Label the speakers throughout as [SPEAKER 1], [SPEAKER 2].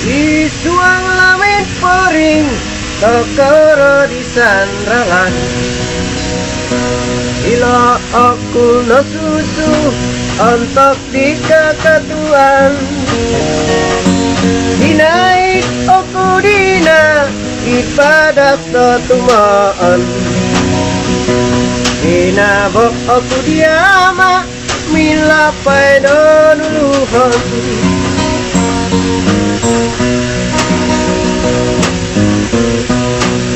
[SPEAKER 1] Isuang lamin pering tokoro di sandralan. Ila aku no susu untuk di kakatuan. Dinaik aku dina ibadah tetumaan. Dinabok aku diama milapai donuluhan.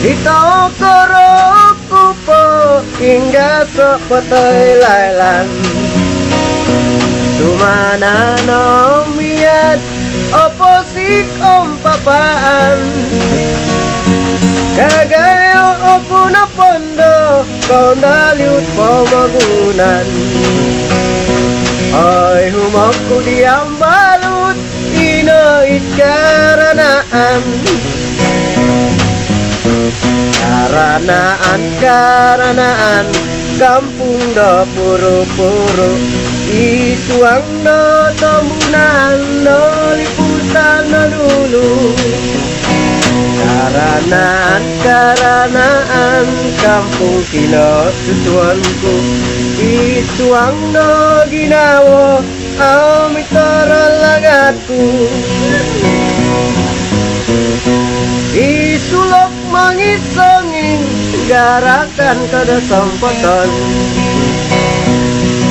[SPEAKER 1] Ditokoro kupo hingga sepetai lailan. Sumana nomiat oposik om papaan. Kagayo opo na pondo kau naliut pemagunan. Ay humakku diambalut inoit karanaan. Karanaan kampung do puru-puru. Isuang no tombunan no liputan no dulu. Karanaan kampung kino susuanku. Isuang no ginawo amitara lagatku. Isulok mangisongin garakan kada sampatan.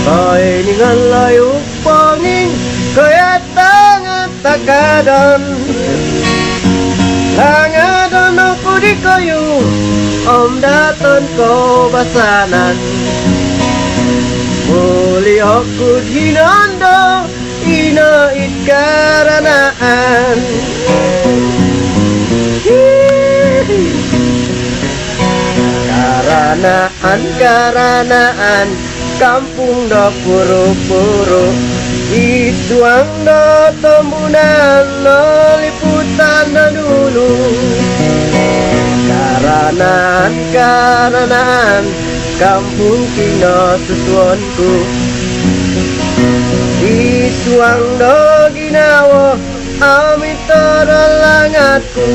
[SPEAKER 1] Kaya ningan layu panging kaya tangan takadan. Langadan aku di kayu om daton ko basanan. Muli aku hinando inait karanaan. Karanaan kampung do puru-puru. Isuang do tombunan no liputan no dulu. Karanaan kampung kino susuanku. Isuang do ginawo amitara langatku.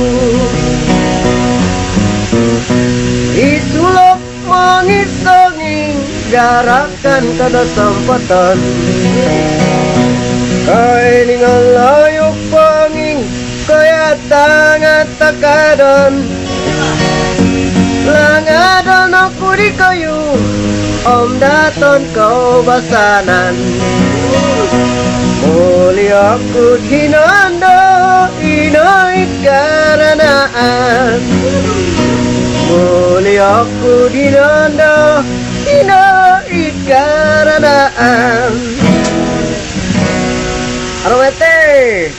[SPEAKER 1] Isulok mangisongin garakan kada sampatan. Kaya ningal layok panging kaya tangan takadan. Langadan aku di kayu om daton kau basanan. Muli aku hinando inait karanaan. Muli aku dinanda inait karanaan. Arwete